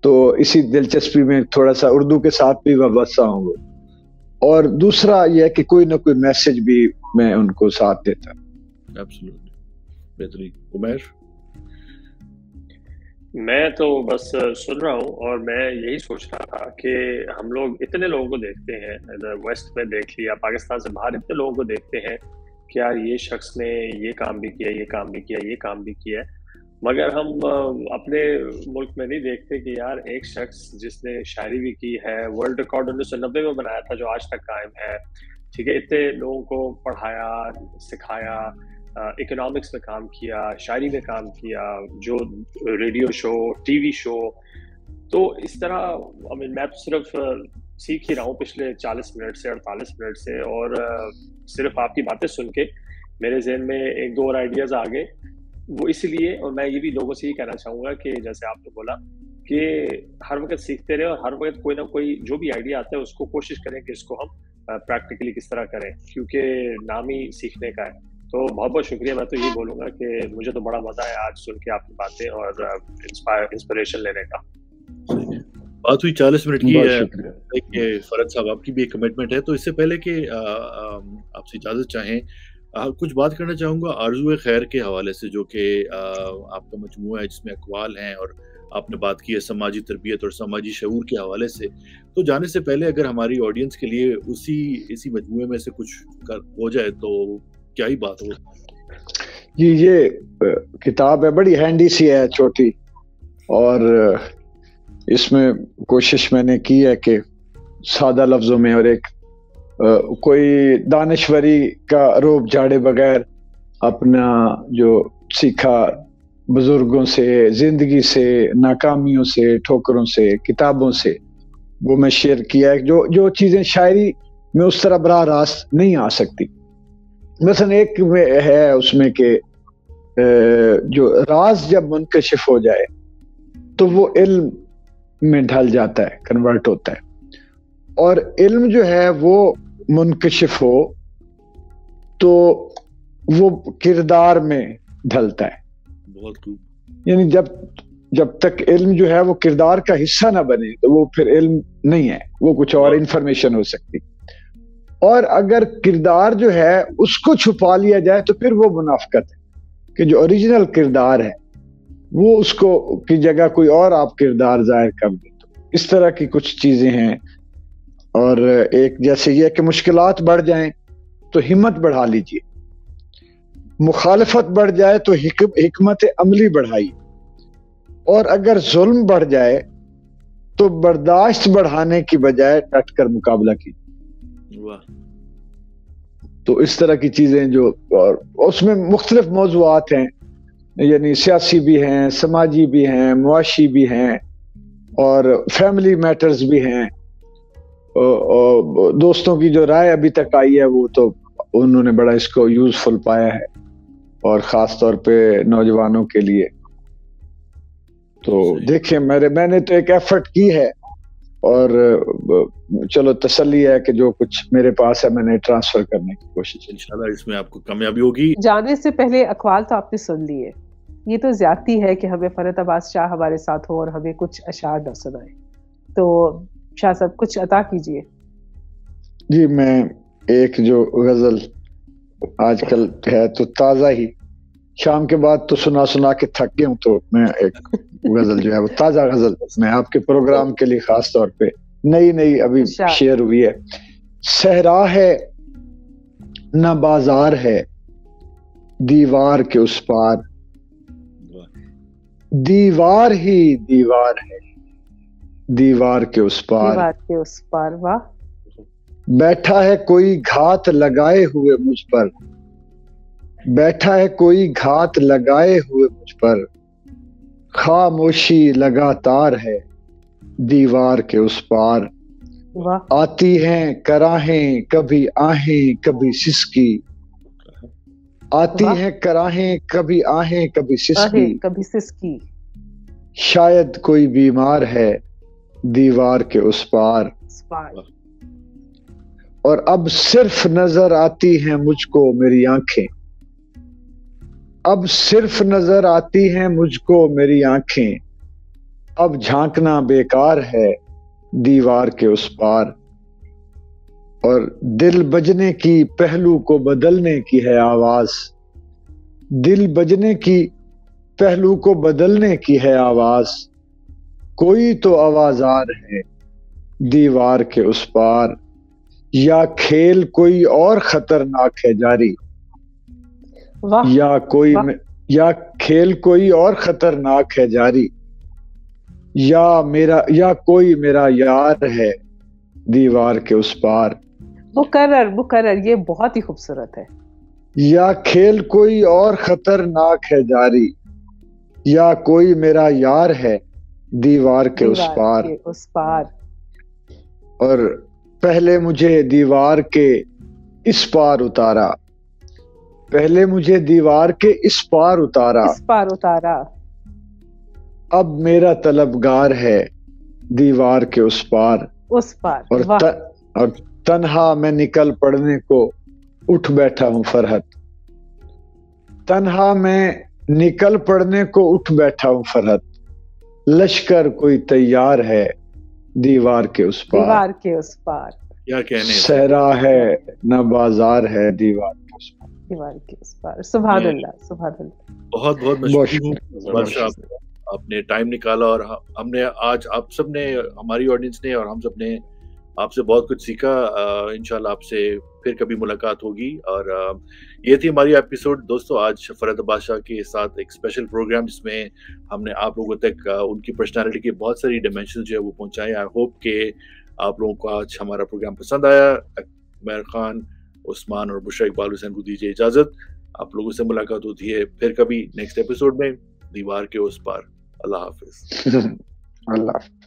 تو اسی دلچسپی میں تھوڑا سا اردو کے ساتھ بھی وابستہ ہوں گے. اور دوسرا یہ ہے کہ کوئی نہ کوئی میسج بھی میں ان کو ساتھ دیتا. بہترین. عمیر؟ میں تو بس سن رہا ہوں اور میں یہی سوچ رہا تھا کہ ہم لوگ اتنے لوگوں کو دیکھتے ہیں ادھر ویسٹ میں دیکھ لیا, پاکستان سے باہر اتنے لوگوں کو دیکھتے ہیں کہ یار یہ شخص نے یہ کام بھی کیا, یہ کام بھی کیا, یہ کام بھی کیا, مگر ہم اپنے ملک میں نہیں دیکھتے کہ یار ایک شخص جس نے شاعری بھی کی ہے, ورلڈ ریکارڈ 1990 میں بنایا تھا جو آج تک قائم ہے, ٹھیک ہے, اتنے لوگوں کو پڑھایا, سکھایا, اکنامکس میں کام کیا, شاعری میں کام کیا, جو ریڈیو شو, ٹی وی شو. تو اس طرح میں تو صرف سیکھ ہی رہا ہوں پچھلے 40 منٹ سے 48 منٹ سے, اور صرف آپ کی باتیں سن کے میرے ذہن میں ایک دو اور آئیڈیاز آ گئے. وہ اس لیے, اور میں یہ بھی لوگوں سے یہ کہنا چاہوں گا کہ جیسے آپ نے بولا کہ ہر وقت سیکھتے رہے اور ہر وقت کوئی نہ کوئی جو بھی آئیڈیا آتا ہے اس کو کوشش کریں کہ اس کو ہم پریکٹیکلی کس طرح کریں, کیونکہ نام ہی سیکھنے کا ہے. تو بہت بہت شکریہ. میں تو یہ بولوں گا کہ مجھے تو بڑا مزہ آیا آج سن کے آپ کی باتیں اور انسپریشن لینے کا. بات ہوئی 40 منٹ کی ہے. فرد صاحب آپ کی بھی ایک کمٹمنٹ ہے, تو اس سے پہلے کہ آپ سے اجازت چاہیں کچھ بات کرنا چاہوں گا آرزو خیر کے حوالے سے, جو کہ آپ کا مجموعہ ہے جس میں اقوال ہیں, اور آپ نے بات کی ہے سماجی تربیت اور سماجی شعور کے حوالے سے. تو جانے سے پہلے اگر ہماری آڈینس کے لیے اسی مجموعے میں سے کچھ ہو جائے تو کیا ہی بات ہو. جی, یہ کتاب ہے, بڑی ہینڈی سی ہے, چھوٹی, اور اس میں کوشش میں نے کی ہے کہ سادہ لفظوں میں اور ایک کوئی دانشوری کا روب جھاڑے بغیر اپنا جو سیکھا بزرگوں سے, زندگی سے, ناکامیوں سے, ٹھوکروں سے, کتابوں سے, وہ میں شیئر کیا ہے. جو چیزیں شاعری میں اس طرح براہ راست نہیں آ سکتی. مثلا ایک ہے اس میں کہ جو راز جب منکشف ہو جائے تو وہ علم میں ڈھل جاتا ہے, کنورٹ ہوتا ہے, اور علم جو ہے وہ منکشف ہو تو وہ کردار میں ڈھلتا ہے. بہت خوب. یعنی جب تک علم جو ہے وہ کردار کا حصہ نہ بنے تو وہ پھر علم نہیں ہے, وہ کچھ اور انفارمیشن ہو سکتی. اور اگر کردار جو ہے اس کو چھپا لیا جائے تو پھر وہ منافقت ہے کہ جو اوریجنل کردار ہے وہ اس کو کی جگہ کوئی اور آپ کردار ظاہر کر دیں. تو اس طرح کی کچھ چیزیں ہیں. اور ایک جیسے یہ کہ مشکلات بڑھ جائیں تو ہمت بڑھا لیجیے, مخالفت بڑھ جائے تو حکمت عملی بڑھائیے, اور اگر ظلم بڑھ جائے تو برداشت بڑھانے کی بجائے ڈٹ کر مقابلہ کیجیے. تو اس طرح کی چیزیں جو, اور اس میں مختلف موضوعات ہیں, یعنی سیاسی بھی ہیں, سماجی بھی ہیں, معاشی بھی ہیں, اور فیملی میٹرز بھی ہیں. دوستوں کی جو رائے ابھی تک آئی ہے وہ تو انہوں نے بڑا اس کو یوزفل پایا ہے, اور خاص طور پہ نوجوانوں کے لیے. تو دیکھیں میں نے تو ایک ایفرٹ کی ہے, اور چلو تسلی ہے کہ جو کچھ میرے پاس ہے میں نے ٹرانسفر کرنے کی کوشش. انشاءاللہ اس میں آپ کو کامیابی ہوگی. جانے سے پہلے اقوال تو آپ نے سن لیے, یہ تو زیادتی ہے کہ ہمیں فرحت عباس شاہ ہمارے ساتھ ہو اور ہمیں کچھ اشعار نہ سنائے. تو شاہ صاحب کچھ عطا کیجئے. جی, میں ایک جو غزل آج کل ہے تو تازہ ہی, شام کے بعد تو سنا کے تھک گیا ہوں, تو میں ایک غزل جو ہے وہ تازہ غزل میں آپ کے پروگرام کے لیے خاص طور پہ نئی ابھی شیئر ہوئی ہے. صحرا ہے نہ بازار ہے دیوار کے اس پار, دیوار ہی دیوار ہے دیوار کے اس پار, واہ. بیٹھا ہے کوئی گھات لگائے ہوئے مجھ پر, بیٹھا ہے کوئی گھات لگائے ہوئے مجھ پر, خاموشی لگاتار ہے دیوار کے اس پار. آتی ہیں کراہیں کبھی آہیں کبھی سسکی, آتی ہیں کراہیں کبھی آہیں کبھی سسکی, شاید کوئی بیمار ہے دیوار کے اس پار، اور اب صرف نظر آتی ہیں مجھ کو میری آنکھیں، اب صرف نظر آتی ہیں مجھ کو میری آنکھیں، اب جھانکنا بیکار ہے دیوار کے اس پار، اور دل بجنے کی پہلو کو بدلنے کی ہے آواز، دل بجنے کی پہلو کو بدلنے کی ہے آواز، کوئی تو آوازار ہے دیوار کے اس پار، یا کھیل کوئی اور خطرناک ہے جاری، یا کھیل کوئی اور خطرناک ہے جاری، یا کوئی میرا یار ہے دیوار کے اس پار۔ مکرر یہ بہت ہی خوبصورت ہے۔ یا کھیل کوئی اور خطرناک ہے جاری، یا کوئی میرا یار ہے دیوار کے اس پار، اور پہلے مجھے دیوار کے اس پار اتارا، پہلے مجھے دیوار کے اس پار اتارا، اب میرا طلبگار ہے دیوار کے اس پار، اور تنہا میں نکل پڑنے کو اٹھ بیٹھا ہوں فرحت، تنہا میں نکل پڑنے کو اٹھ بیٹھا ہوں فرحت، لشکر کوئی تیار ہے دیوار کے اس پار، کیا کہنے، صحرا ہے نہ بازار ہے دیوار کے اس پار۔ سبحان اللہ، سبحان اللہ، بہت بہت مشکور آپ نے ٹائم نکالا، اور ہم نے آج آپ سب نے، ہماری آڈینس نے اور ہم سب نے آپ سے بہت کچھ سیکھا۔ انشاءاللہ آپ سے پھر کبھی ملاقات ہوگی، اور یہ تھی ہماری ایپیسوڈ دوستو آج فرحت بادشاہ کے ساتھ، ایک اسپیشل پروگرام جس میں ہم نے آپ لوگوں تک ان کی پرسنالٹی کے بہت ساری ڈائمینشن جو ہے وہ پہنچائے۔ آئی ہوپ کہ آپ لوگوں کو آج ہمارا پروگرام پسند آیا۔ عمیر خان، عثمان اور بشرا اقبال حسین کو دیجیے اجازت، آپ لوگوں سے ملاقات ہوتی ہے پھر کبھی نیکسٹ ایپیسوڈ میں، دیوار کے اس پار۔ اللہ حافظ۔ اللہ حافظ۔